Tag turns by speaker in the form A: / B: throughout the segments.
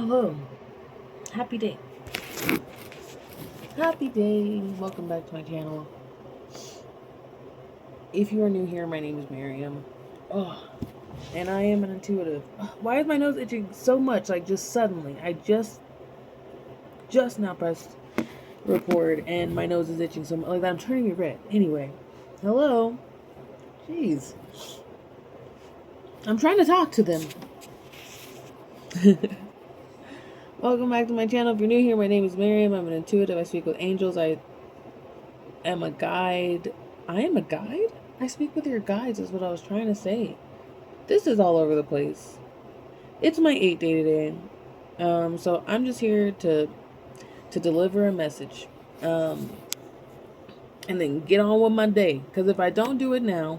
A: Hello. Happy day. Happy day. Welcome back to my channel. If you are new here, my name is Miriam. Oh, and I am an intuitive. Why is my nose itching so much? Like just suddenly. I just now pressed record and my nose is itching so much. Like I'm turning it red. Anyway. Hello. Jeez. I'm trying to talk to them. Welcome back to my channel. If you're new here, my name is Miriam. I'm an intuitive. I speak with angels. I am a guide. I am a guide? I speak with your guides is what I was trying to say. This is all over the place. It's my 8th day today. So I'm just here to deliver a message. And then get on with my day. Because if I don't do it now,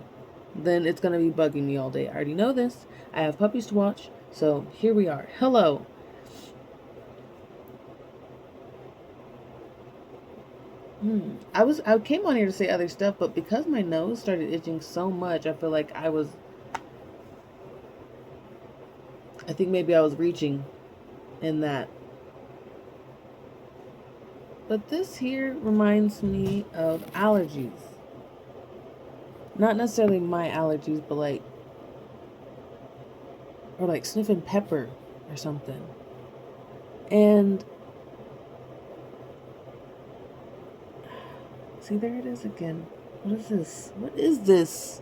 A: then it's going to be bugging me all day. I already know this. I have puppies to watch. So here we are. Hello. I came on here to say other stuff, but because my nose started itching so much, I feel like I think maybe I was reaching in that. But this here reminds me of allergies. Not necessarily my allergies, but like sniffing pepper or something. And see, there it is again. What is this? What is this?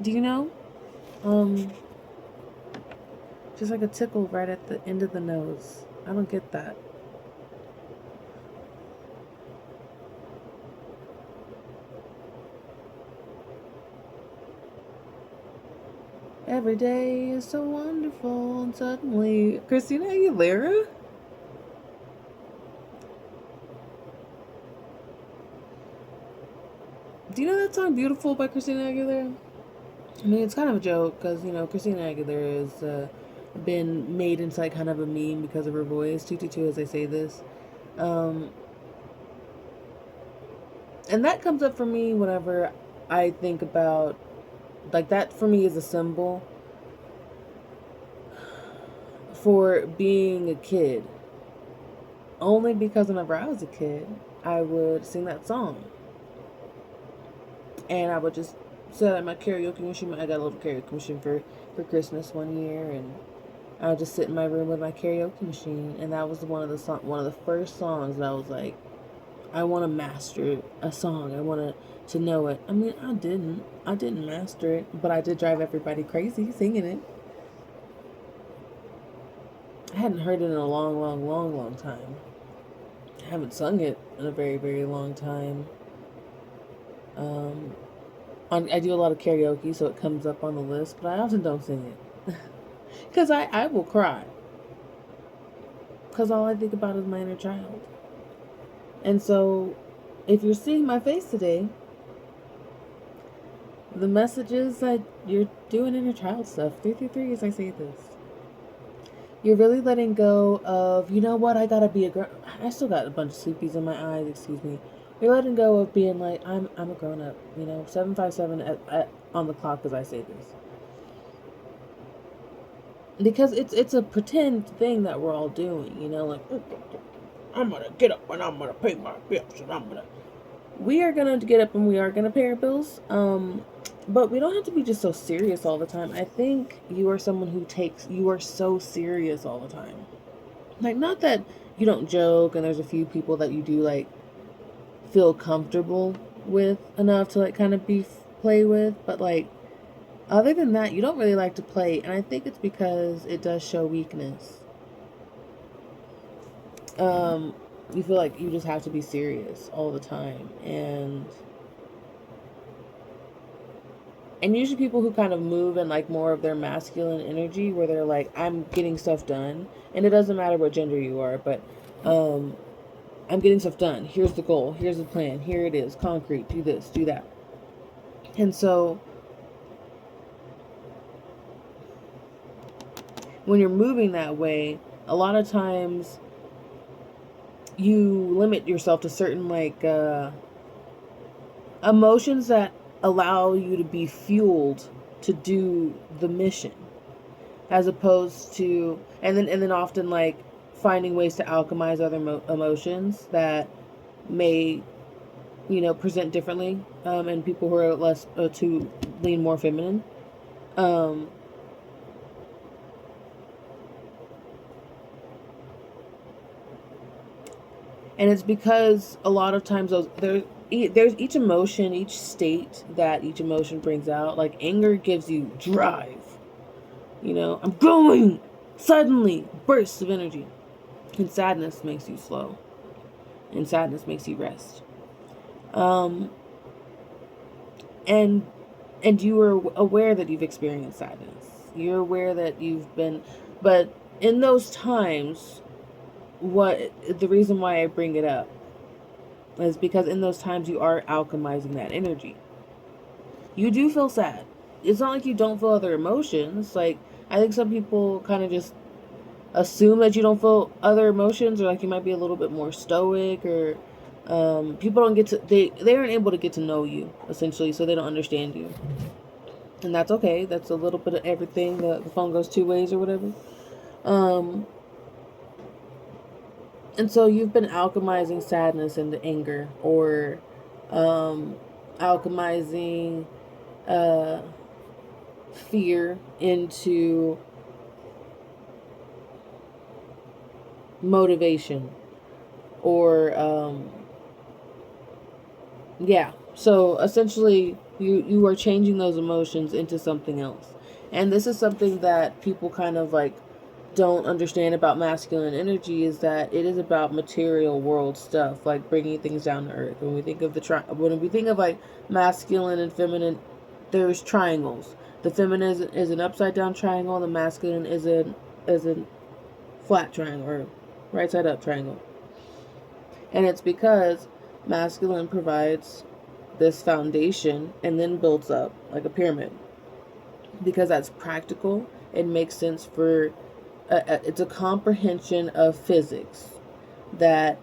A: Do you know? Just like a tickle right at the end of the nose. I don't get that. Every day is so wonderful, and suddenly, Christina Aguilera? Do you know that song "Beautiful" by Christina Aguilera? I mean, it's kind of a joke because Christina Aguilera has been made into like kind of a meme because of her voice. 222 as I say this, and that comes up for me whenever I think about like that. For me, is a symbol for being a kid. Only because whenever I was a kid, I would sing that song. And I would just sit at my karaoke machine. I got a little karaoke machine for Christmas one year, and I would just sit in my room with my karaoke machine. And that was one of the first songs that I was like, I want to master a song. I want to know it. I mean, I didn't master it, but I did drive everybody crazy singing it. I hadn't heard it in a long time. I haven't sung it in a very, very long time. I do a lot of karaoke, so it comes up on the list, but I often don't sing it. Because I will cry. Because all I think about is my inner child. And so, if you're seeing my face today, the message is that you're doing inner child stuff. 333 as I say this. You're really letting go of, you know what, I gotta be I still got a bunch of sleepies in my eyes, excuse me. You're letting go of being like, I'm a grown up, 757 on the clock as I say this. Because it's a pretend thing that we're all doing, like, I'm gonna get up and I'm gonna pay my bills and we are gonna get up and we are gonna pay our bills. But we don't have to be just so serious all the time. I think you are someone you are so serious all the time. Like, not that you don't joke and there's a few people that you do like feel comfortable with enough to like kind of play with, but like other than that, you don't really like to play, and I think it's because it does show weakness. You feel like you just have to be serious all the time, and usually people who kind of move in like more of their masculine energy, where they're like, I'm getting stuff done, and it doesn't matter what gender you are, but I'm getting stuff done. Here's the goal. Here's the plan. Here it is. Concrete. Do this. Do that. And so when you're moving that way, a lot of times you limit yourself to certain like emotions that allow you to be fueled to do the mission. as opposed to, and then often like finding ways to alchemize other emotions that may, present differently, and people who are less to lean more feminine. um and it's because a lot of times there's each emotion, each state that each emotion brings out. Like anger gives you drive, I'm going, suddenly bursts of energy. And sadness makes you slow, and sadness makes you rest. um and you are aware that you've experienced sadness. You're aware that you've been, but in those times, what the reason why I bring it up is because in those times you are alchemizing that energy. You do feel sad. It's not like you don't feel other emotions. Like, I think some people kind of just assume that you don't feel other emotions, or like you might be a little bit more stoic, or people don't get to, they aren't able to get to know you, essentially, so they don't understand you. And that's okay. That's a little bit of everything. The phone goes two ways or whatever. Um, and so you've been alchemizing sadness into anger, or alchemizing uh, fear into motivation, or yeah. So essentially, you are changing those emotions into something else. And this is something that people kind of like don't understand about masculine energy, is that it is about material world stuff, like bringing things down to earth. When we think of when we think of like masculine and feminine, there's triangles. The feminine is an upside down triangle. The masculine is a flat triangle, or right side up triangle. And it's because masculine provides this foundation and then builds up like a pyramid, because that's practical. It makes sense for it's a comprehension of physics, that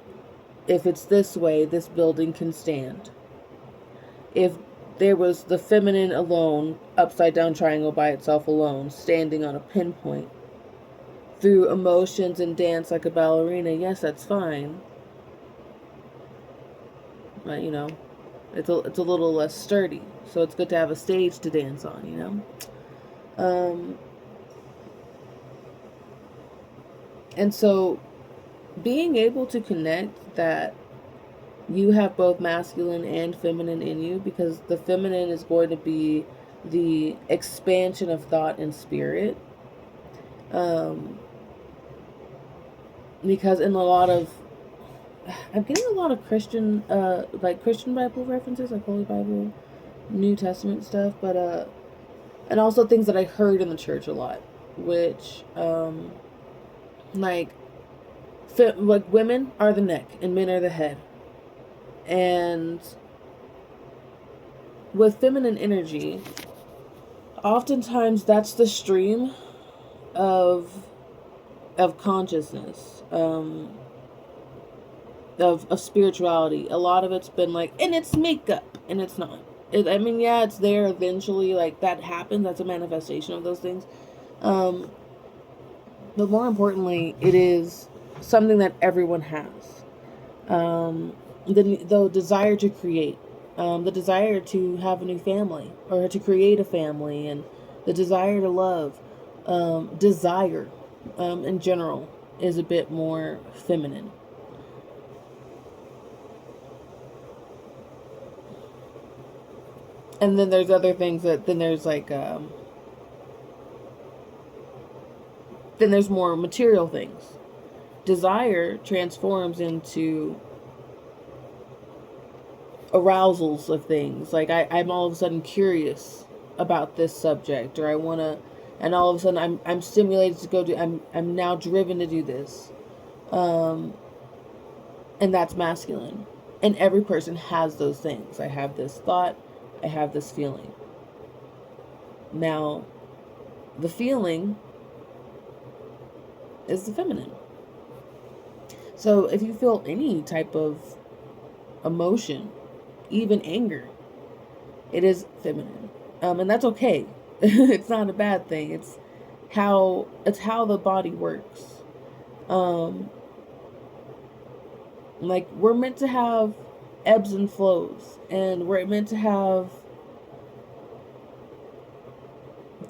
A: if it's this way, this building can stand. If there was the feminine alone, upside down triangle by itself alone, standing on a pinpoint through emotions and dance like a ballerina, yes, that's fine. But it's a little less sturdy. So it's good to have a stage to dance on. And so being able to connect that you have both masculine and feminine in you, because the feminine is going to be the expansion of thought and spirit. Because in a lot of, I'm getting a lot of Christian, like Christian Bible references, like Holy Bible, New Testament stuff, but and also things that I heard in the church a lot, which like like women are the neck and men are the head. And with feminine energy, oftentimes that's the stream of consciousness, of spirituality. A lot of it's been like, and it's makeup, and it's not. I mean, yeah, it's there eventually. Like that happens. That's a manifestation of those things. But more importantly, it is something that everyone has. The desire to create, the desire to have a new family, or to create a family, and the desire to love, desire, in general, is a bit more feminine. And then there's other things then there's like, then there's more material things. Desire transforms into arousals of things. Like I'm all of a sudden curious about this subject, or I want to, and all of a sudden I'm stimulated to go do, I'm now driven to do this. And that's masculine. And every person has those things. I have this thought, I have this feeling. Now, the feeling is the feminine. So if you feel any type of emotion, even anger, it is feminine. And that's okay. It's not a bad thing. It's how the body works. Um, like we're meant to have ebbs and flows, and we're meant to have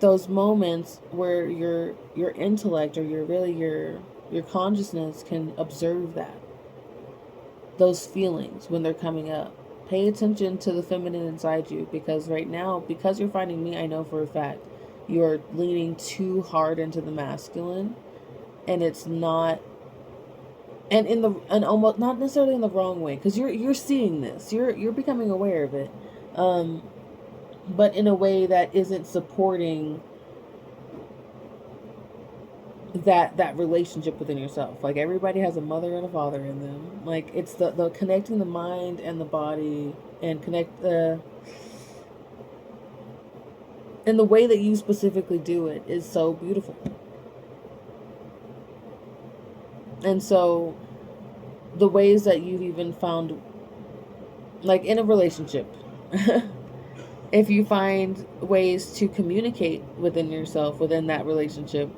A: those moments where your intellect or your consciousness can observe that, those feelings when they're coming up. Pay attention to the feminine inside you, because right now, because you're finding me, I know for a fact you're leaning too hard into the masculine, and it's not, and almost not necessarily in the wrong way, because you're seeing this, you're becoming aware of it, um but in a way that isn't supporting that relationship within yourself. Like everybody has a mother and a father in them. Like it's the connecting the mind and the body, and connect the and the way that you specifically do it is so beautiful. And so the ways that you've even found, like in a relationship, if you find ways to communicate within yourself within that relationship,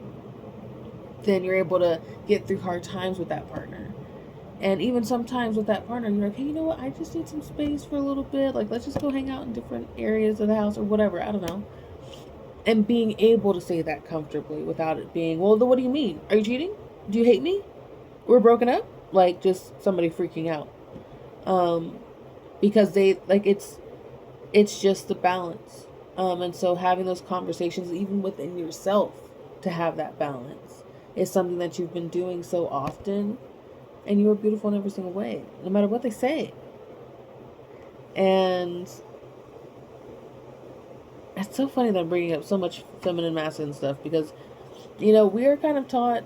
A: then you're able to get through hard times with that partner. And even sometimes with that partner, you're like, hey, you know what? I just need some space for a little bit. Like, let's just go hang out in different areas of the house or whatever. I don't know. And being able to say that comfortably without it being, well, what do you mean? Are you cheating? Do you hate me? We're broken up? Like, just somebody freaking out. Because they, like, it's just the balance. And so having those conversations, even within yourself, to have that balance is something that you've been doing so often. And you are beautiful in every single way, no matter what they say. And it's so funny that I'm bringing up so much feminine, masculine stuff, because, we are kind of taught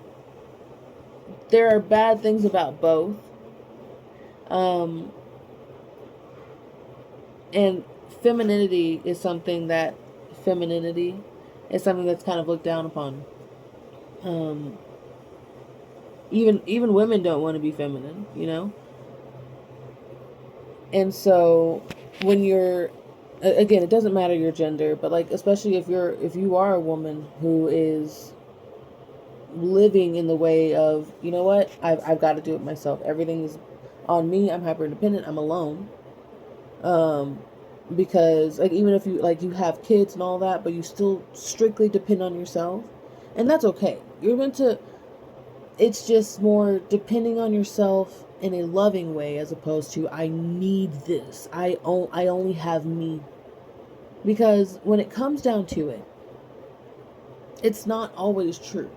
A: there are bad things about both. Um, and femininity is something that's kind of looked down upon. Um, even women don't want to be feminine. And so when you're, again, it doesn't matter your gender, but like, especially if you are a woman who is living in the way of, you know what, I've got to do it myself. Everything is on me. I'm hyper independent. I'm alone. Because like, even if you have kids and all that, but you still strictly depend on yourself, and that's okay. You're meant to. It's just more depending on yourself in a loving way, as opposed to I need this. I only have me. Because when it comes down to it, it's not always true.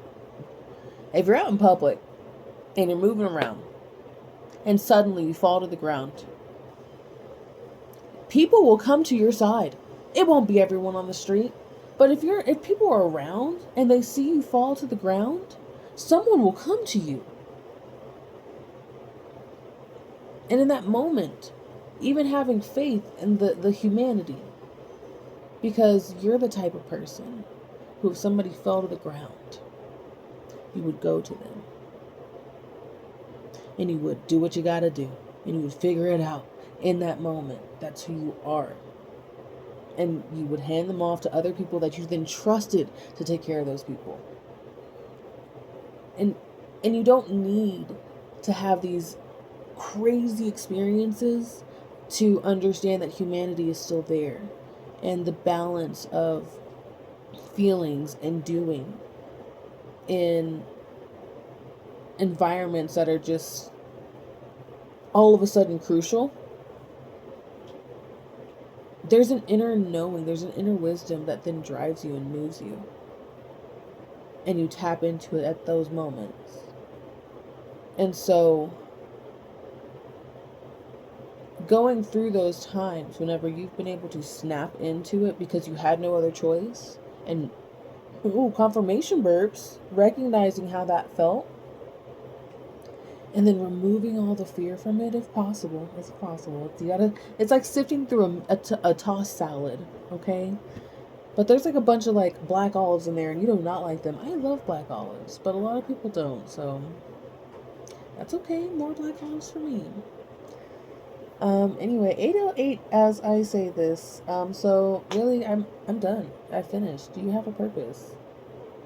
A: If you're out in public and you're moving around and suddenly you fall to the ground, people will come to your side. It won't be everyone on the street, but if people are around and they see you fall to the ground, someone will come to you. And in that moment, even having faith in the humanity, because you're the type of person who, if somebody fell to the ground, you would go to them and you would do what you gotta do, and you would figure it out in that moment. That's who you are. And you would hand them off to other people that you then trusted to take care of those people. And you don't need to have these crazy experiences to understand that humanity is still there, and the balance of feelings and doing in environments that are just all of a sudden crucial. There's an inner knowing, there's an inner wisdom that then drives you and moves you, and you tap into it at those moments. And so going through those times whenever you've been able to snap into it because you had no other choice, and confirmation burps, recognizing how that felt, and then removing all the fear from it if possible. It's like sifting through a tossed salad, okay? But there's like a bunch of like black olives in there, and you do not like them. I love black olives, but a lot of people don't, so that's okay. More black olives for me. Anyway, 808 as I say this. So really, I'm done. I finished. Do you have a purpose?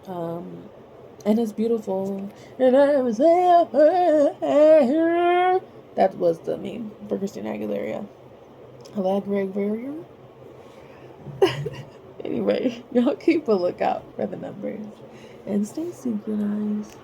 A: And it's beautiful. And I was there. That was the meme for Christina Aguilera. Aguilera. Anyway, y'all keep a lookout for the numbers and stay synchronized.